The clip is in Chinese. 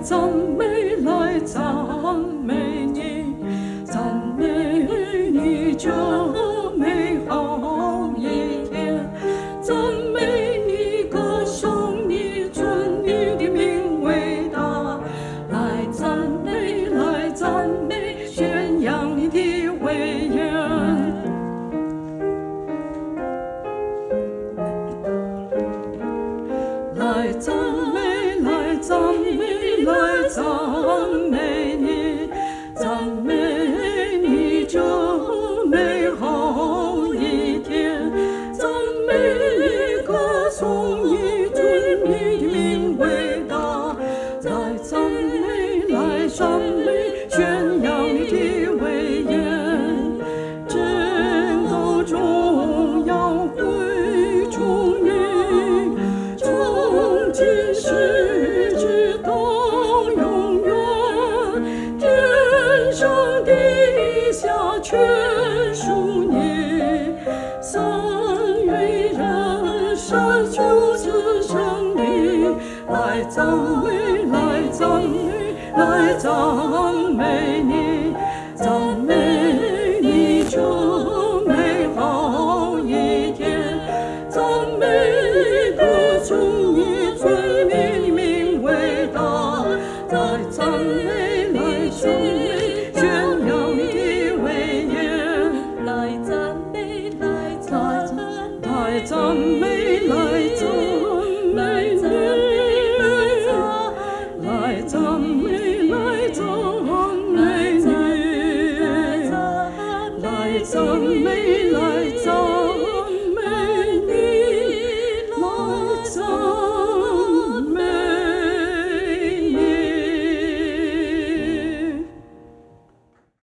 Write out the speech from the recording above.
赞美，来赞美你，赞美你这美好一天，赞美你，歌颂你，尊你的名伟大，来赞美，来赞美，宣扬你的伟人。来赞美，来赞美，来赞美你，赞美你这美好一天，赞美你，歌颂你，尊你的名伟大，来赞美，来赞美，宣扬你的伟人，真都荣耀归属你。今世直到永远，天上地下全属你，三位人生就此胜利，来赞美，来赞美，来赞美你，赞美你这美好一天，赞美歌颂你。尊你名伟大，来赞美，来赞美，宣扬你的伟人，来赞美，来赞美。